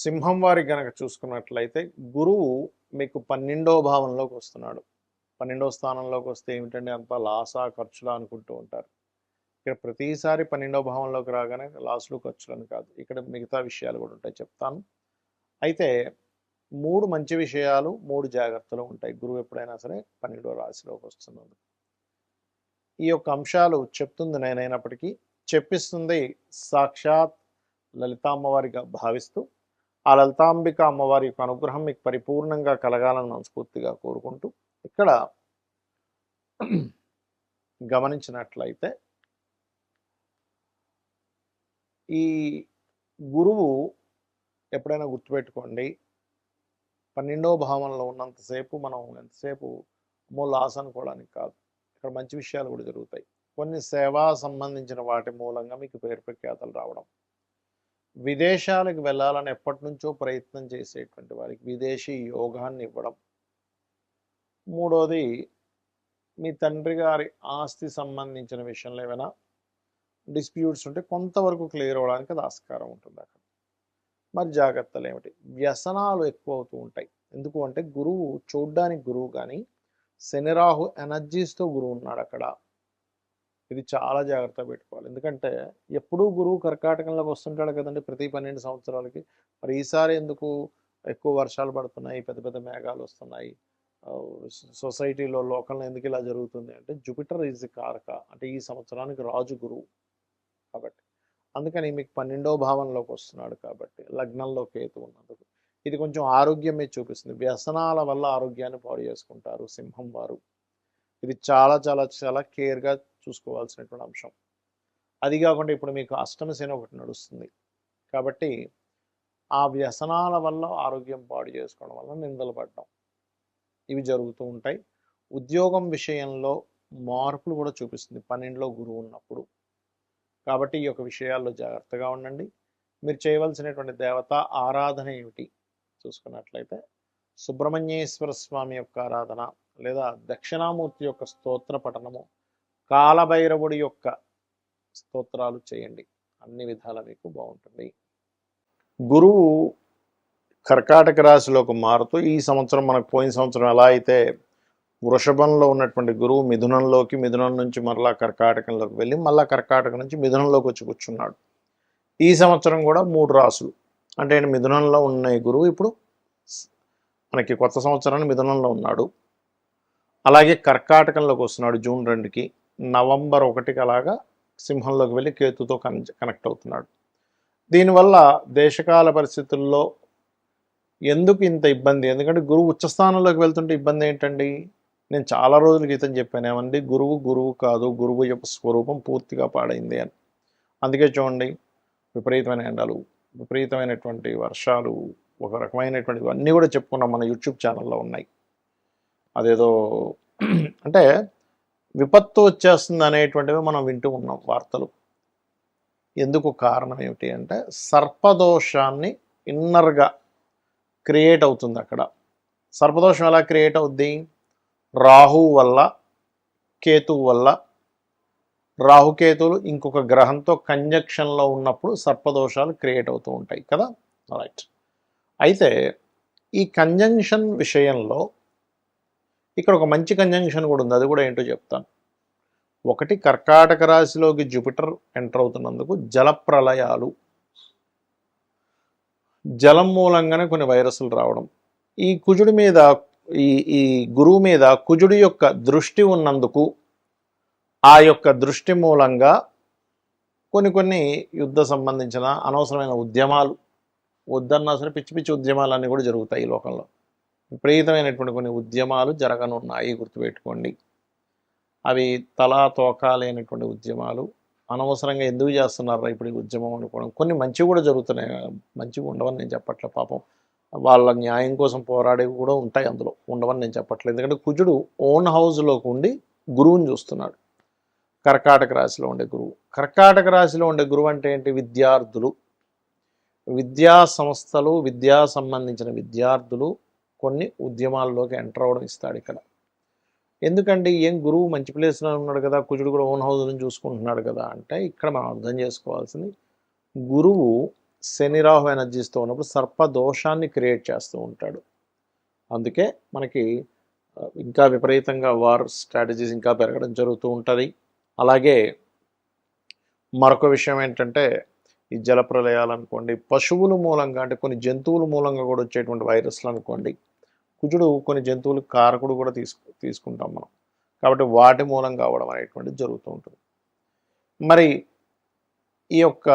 సింహం వారి గనక చూసుకున్నట్లయితే గురువు మీకు 12వ భావంలోకి వస్తున్నాడు. 12వ స్థానంలోకి వస్తే ఏమిటంటే అంత లాసా ఖర్చులా అనుకుంటూ ఉంటారు. ఇక్కడ ప్రతిసారి 12వ భావంలోకి రాగానే లాసులు ఖర్చులని కాదు, ఇక్కడ మిగతా విషయాలు కూడా ఉంటాయి, చెప్తాను. అయితే 3 మంచి విషయాలు, 3 జాగ్రత్తలు ఉంటాయి గురువు ఎప్పుడైనా సరే 12వ రాశిలోకి వస్తున్నందుకు. ఈ యొక్క అంశాలు చెప్తుంది నేనైనప్పటికీ చెప్పిస్తుంది సాక్షాత్ లలితామ్మవారిగా భావిస్తూ ఆ లలితాంబిక అమ్మవారి యొక్క అనుగ్రహం మీకు పరిపూర్ణంగా కలగాలని మనస్ఫూర్తిగా కోరుకుంటూ ఇక్కడ గమనించినట్లయితే ఈ గురువు ఎప్పుడైనా గుర్తుపెట్టుకోండి, 12వ భావంలో ఉన్నంతసేపు మనం ఎంతసేపు లాస్ అనుకోవడానికి కాదు, ఇక్కడ మంచి విషయాలు కూడా జరుగుతాయి. కొన్ని సేవా సంబంధించిన వాటి మూలంగా మీకు పేరు ప్రఖ్యాతలు రావడం, విదేశాలకు వెళ్ళాలని ఎప్పటి నుంచో ప్రయత్నం చేసేటువంటి వారికి విదేశీ యోగాన్ని ఇవ్వడం, మూడోది మీ తండ్రి గారి ఆస్తి సంబంధించిన విషయంలో ఏమైనా డిస్ప్యూట్స్ ఉంటే కొంతవరకు క్లియర్ అవ్వడానికి అది ఆస్కారం ఉంటుంది అక్కడ. మరి జాగ్రత్తలు ఏమిటి? వ్యసనాలు ఎక్కువ అవుతూ ఉంటాయి. ఎందుకు అంటే గురువు చూడ్డానికి గురువు కానీ శని రాహు ఎనర్జీస్తో గురువు ఉన్నాడు అక్కడ. ఇది చాలా జాగ్రత్త పెట్టుకోవాలి. ఎందుకంటే ఎప్పుడూ గురువు కర్కాటకంలోకి వస్తుంటాడు కదండి ప్రతి 12 సంవత్సరాలకి. మరి ఈసారి ఎందుకు ఎక్కువ వర్షాలు పడుతున్నాయి, పెద్ద పెద్ద మేఘాలు వస్తున్నాయి, సొసైటీలో లోకంలో ఎందుకు ఇలా జరుగుతుంది అంటే జూపిటర్ ఈజ్ కారక, అంటే ఈ సంవత్సరానికి రాజు గురువు కాబట్టి. అందుకని మీకు 12వ భావంలోకి వస్తున్నాడు కాబట్టి, లగ్నంలో కేతు ఉన్నందుకు ఇది కొంచెం ఆరోగ్యం మీద చూపిస్తుంది. వ్యసనాల వల్ల ఆరోగ్యాన్ని పాడు చేసుకుంటారు సింహం వారు. ఇది చాలా చాలా చాలా కేర్గా చూసుకోవాల్సినటువంటి అంశం. అది కాకుండా ఇప్పుడు మీకు అష్టమ శని ఒకటి నడుస్తుంది కాబట్టి ఆ వ్యసనాల వల్ల ఆరోగ్యం పాడు చేసుకోవడం వల్ల నిందలు పడడం ఇవి జరుగుతూ ఉంటాయి. ఉద్యోగం విషయంలో మార్పులు కూడా చూపిస్తుంది 12లో గురువు ఉన్నప్పుడు. కాబట్టి ఈ యొక్క విషయాల్లో జాగ్రత్తగా ఉండండి. మీరు చేయవలసినటువంటి దేవత ఆరాధన ఏమిటి చూసుకున్నట్లయితే సుబ్రహ్మణ్యేశ్వర స్వామి యొక్క ఆరాధన, లేదా దక్షిణామూర్తి యొక్క స్తోత్ర పఠనము, కాలభైరవుడి యొక్క స్తోత్రాలు చేయండి. అన్ని విధాల మీకు బాగుంటుంది. గురువు కర్కాటక రాశిలోకి మారుతూ ఈ సంవత్సరం మనకు పోయిన సంవత్సరం ఎలా అయితే వృషభంలో ఉన్నటువంటి గురువు మిథునంలోకి, మిథునం నుంచి మరలా కర్కాటకంలోకి వెళ్ళి మళ్ళా కర్కాటకం నుంచి మిథునంలోకి వచ్చి కూర్చున్నాడు. ఈ సంవత్సరం కూడా 3 రాసులు అంటే మిథునంలో ఉన్న గురువు ఇప్పుడు మనకి కొత్త సంవత్సరాన్ని మిథునంలో ఉన్నాడు. అలాగే కర్కాటకంలోకి వస్తున్నాడు జూన్ 2కి, నవంబర్ 1కి అలాగా సింహంలోకి వెళ్ళి కేతుతో కనెక్ట్ అవుతున్నాడు. దీనివల్ల దేశకాల పరిస్థితుల్లో ఎందుకు ఇంత ఇబ్బంది? ఎందుకంటే గురువు ఉచ్చస్థానంలోకి వెళ్తుంటే ఇబ్బంది ఏంటండి? నేను చాలా రోజుల క్రితం చెప్పాను ఏమండి, గురువు కాదు, గురువు యొక్క స్వరూపం పూర్తిగా పాడైంది అని. అందుకే చూడండి విపరీతమైన ఎండలు, విపరీతమైనటువంటి వర్షాలు, ఒక రకమైనటువంటివి అన్నీ కూడా చెప్పుకున్నాం, మన యూట్యూబ్ ఛానల్లో ఉన్నాయి. అదేదో అంటే విపత్తు వచ్చేస్తుంది అనేటువంటివి మనం వింటూ ఉన్నాం వార్తలు. ఎందుకు కారణం ఏమిటి అంటే సర్పదోషాన్ని ఇన్నర్గా క్రియేట్ అవుతుంది అక్కడ. సర్పదోషం ఎలా క్రియేట్ అవుద్ది? రాహువు వల్ల, కేతువు వల్ల. రాహుకేతువులు ఇంకొక గ్రహంతో కంజక్షన్లో ఉన్నప్పుడు సర్పదోషాలు క్రియేట్ అవుతూ ఉంటాయి కదా. రైట్. అయితే ఈ కంజంక్షన్ విషయంలో ఇక్కడ ఒక మంచి కంజంక్షన్ కూడా ఉంది, అది కూడా ఏంటో చెప్తాను. ఒకటి, కర్కాటక రాశిలోకి జూపిటర్ ఎంటర్ అవుతున్నందుకు జలప్రలయాలు, జలం మూలంగానే కొన్ని వైరస్లు రావడం, ఈ కుజుడి మీద ఈ గురువు మీద కుజుడి యొక్క దృష్టి ఉన్నందుకు ఆ యొక్క దృష్టి మూలంగా కొన్ని యుద్ధ సంబంధించిన అనవసరమైన ఉద్యమాలు, వద్దన్నా సరే పిచ్చి పిచ్చి ఉద్యమాలన్నీ కూడా జరుగుతాయి ఈ లోకంలో. విపరీతమైనటువంటి కొన్ని ఉద్యమాలు జరగనున్నాయి, గుర్తుపెట్టుకోండి. అవి తలా తోకా లేనటువంటి ఉద్యమాలు. అనవసరంగా ఎందుకు చేస్తున్నారా ఇప్పుడు ఈ ఉద్యమం అనుకోవడం. కొన్ని మంచివి కూడా జరుగుతున్నాయి, మంచిగా ఉండవని నేను చెప్పట్లే. పాపం వాళ్ళ న్యాయం కోసం పోరాడేవి కూడా ఉంటాయి, అందులో ఉండవని నేను చెప్పట్లేదు. ఎందుకంటే కుజుడు ఓన్ హౌస్లోకి ఉండి గురువుని చూస్తున్నాడు. కర్కాటక రాశిలో ఉండే గురువు, కర్కాటక రాశిలో ఉండే గురువు అంటే ఏంటి? విద్యార్థులు, విద్యా సంస్థలు, విద్యా సంబంధించిన విద్యార్థులు కొన్ని ఉద్యమాల్లోకి ఎంటర్ అవ్వడం ఇస్తాడు ఇక్కడ. ఎందుకండి ఏం గురువు మంచి ప్లేస్లో ఉన్నాడు కదా, కుజుడు కూడా ఓన్ హౌస్ నుంచి చూసుకుంటున్నాడు కదా అంటే ఇక్కడ మనం అర్థం చేసుకోవాల్సింది, గురువు శని రాహు ఎనర్జీస్తో ఉన్నప్పుడు సర్పదోషాన్ని క్రియేట్ చేస్తూ ఉంటాడు. అందుకే మనకి ఇంకా విపరీతంగా వార్ స్ట్రాటజీస్ ఇంకా పెరగడం జరుగుతూ ఉంటుంది. అలాగే మరొక విషయం ఏంటంటే ఈ జలప్రలయాలు అనుకోండి, పశువుల మూలంగా అంటే కొన్ని జంతువుల మూలంగా కూడా వచ్చేటువంటి వైరస్లు అనుకోండి. కుజుడు కొన్ని జంతువులకు కారకుడు కూడా తీసుకుంటాం మనం. కాబట్టి వాటి మూలంగా అవ్వడం అనేటువంటిది జరుగుతూ ఉంటుంది. మరి ఈ యొక్క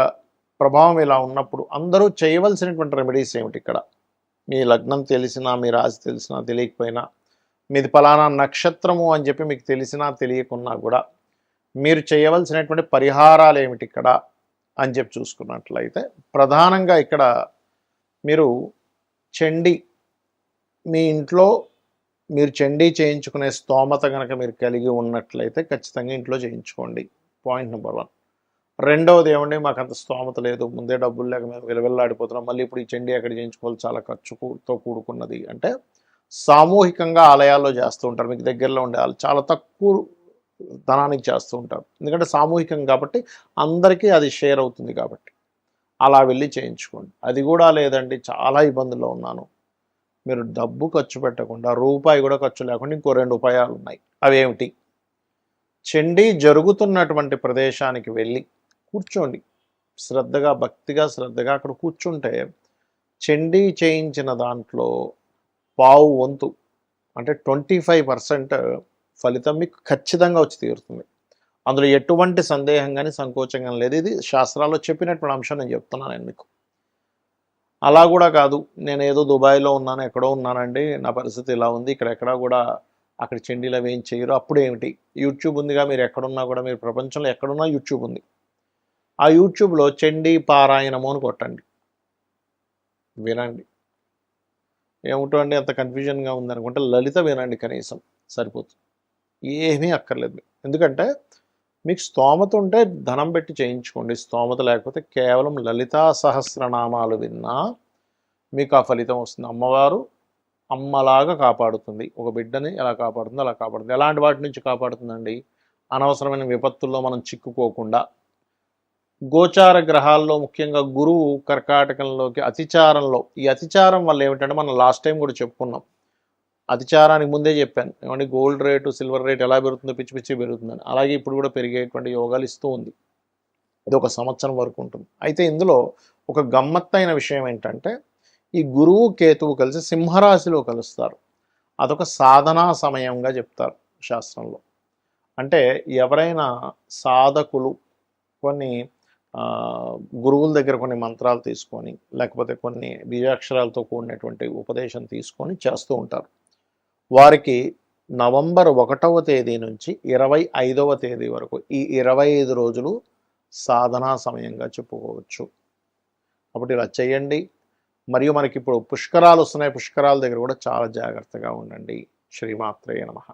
ప్రభావం ఇలా ఉన్నప్పుడు అందరూ చేయవలసినటువంటి రెమెడీస్ ఏమిటి? ఇక్కడ మీ లగ్నం తెలిసినా, మీ రాశి తెలిసినా తెలియకపోయినా, మీది ఫలానా నక్షత్రము అని చెప్పి మీకు తెలిసినా తెలియకున్నా కూడా మీరు చేయవలసినటువంటి పరిహారాలు ఏమిటి ఇక్కడ అని చెప్పి చూసుకున్నట్లయితే, ప్రధానంగా ఇక్కడ మీరు చండీ, మీ ఇంట్లో మీరు చండీ చేయించుకునే స్తోమత కనుక మీరు కలిగి ఉన్నట్లయితే ఖచ్చితంగా ఇంట్లో చేయించుకోండి. Point number 1. రెండవది ఏమండి, మాకు అంత స్తోమత లేదు, ముందే డబ్బులు లేక మేము విలవిల్లాడిపోతున్నాం, మళ్ళీ ఇప్పుడు ఈ చండీ ఎక్కడ చేయించుకోవాలి, చాలా ఖర్చుతో కూడుకున్నది అంటే సామూహికంగా ఆలయాల్లో చేస్తూ ఉంటారు. మీకు దగ్గరలో ఉండే వాళ్ళు చాలా తక్కువ ధనానికి చేస్తూ ఉంటారు, ఎందుకంటే సామూహికం కాబట్టి అందరికీ అది షేర్ అవుతుంది కాబట్టి అలా వెళ్ళి చేయించుకోండి. అది కూడా లేదండి, చాలా ఇబ్బందుల్లో ఉన్నాను, మీరు డబ్బు ఖర్చు పెట్టకుండా రూపాయి కూడా ఖర్చు లేకుండా ఇంకో 2 ఉపాయాలు ఉన్నాయి. అవేమిటి? చండీ జరుగుతున్నటువంటి ప్రదేశానికి వెళ్ళి కూర్చోండి, శ్రద్ధగా, భక్తిగా, శ్రద్ధగా అక్కడ కూర్చుంటే చండీ చేయించిన దాంట్లో పావు వంతు అంటే 25% ఫలితం మీకు ఖచ్చితంగా వచ్చి తీరుతుంది. అందులో ఎటువంటి సందేహం కానీ సంకోచంగా లేదు. ఇది శాస్త్రాల్లో చెప్పినటువంటి అంశం నేను చెప్తున్నాను నేను మీకు. అలా కూడా కాదు, నేను ఏదో దుబాయ్లో ఉన్నాను, ఎక్కడో ఉన్నానండి, నా పరిస్థితి ఇలా ఉంది, ఇక్కడెక్కడా కూడా అక్కడ చండీలు అవి ఏం చేయరు, అప్పుడు ఏమిటి? యూట్యూబ్ ఉందిగా, మీరు ఎక్కడున్నా కూడా, మీరు ప్రపంచంలో ఎక్కడున్నా యూట్యూబ్ ఉంది. ఆ యూట్యూబ్లో చండీ పారాయణము అని కొట్టండి, వినండి. ఏమిటండి అంత కన్ఫ్యూజన్గా ఉందనుకుంటే లలిత వినండి, కనీసం సరిపోతుంది, ఏమీ అక్కర్లేదు. ఎందుకంటే మీకు స్తోమత ఉంటే ధనం పెట్టి చేయించుకోండి, స్తోమత లేకపోతే కేవలం లలితా సహస్రనామాలు విన్నా మీకు ఆ ఫలితం వస్తుంది. అమ్మవారు అమ్మలాగా కాపాడుతుంది, ఒక బిడ్డని ఎలా కాపాడుతుందో అలా కాపాడుతుంది. ఎలాంటి వాటి నుంచి కాపాడుతుందండి? అనవసరమైన విపత్తుల్లో మనం చిక్కుకోకుండా, గోచార గ్రహాల్లో ముఖ్యంగా గురువు కర్కాటకంలోకి అతిచారంలో, ఈ అతిచారం వల్ల ఏమిటంటే మనం లాస్ట్ టైం కూడా చెప్పుకున్నాం, అతిచారానికి ముందే చెప్పాను ఏమంటే గోల్డ్ రేటు, సిల్వర్ రేట్ ఎలా పెరుగుతుందో పిచ్చి పిచ్చి పెరుగుతుందని. అలాగే ఇప్పుడు కూడా పెరిగేటువంటి యోగాలు ఇస్తూ ఉంది. ఇది ఒక సంవత్సరం వరకు ఉంటుంది. అయితే ఇందులో ఒక గమ్మత్తైన విషయం ఏంటంటే ఈ గురువు కేతువు కలిసి సింహరాశిలో కలుస్తారు. అదొక సాధనా సమయంగా చెప్తారు శాస్త్రంలో. అంటే ఎవరైనా సాధకులు కొన్ని గురువుల దగ్గర కొన్ని మంత్రాలు తీసుకొని, లేకపోతే కొన్ని బీజాక్షరాలతో కూడినటువంటి ఉపదేశం తీసుకొని చేస్తూ ఉంటారు. వారికి నవంబర్ 1వ తేదీ నుంచి 25వ తేదీ వరకు ఈ 25 రోజులు సాధనా సమయంగా చెప్పుకోవచ్చు. కాబట్టి ఇలా చేయండి. మరియు మనకి ఇప్పుడు పుష్కరాలు వస్తున్నాయి, పుష్కరాల దగ్గర కూడా చాలా జాగ్రత్తగా ఉండండి. శ్రీమాత్రేయ నమః.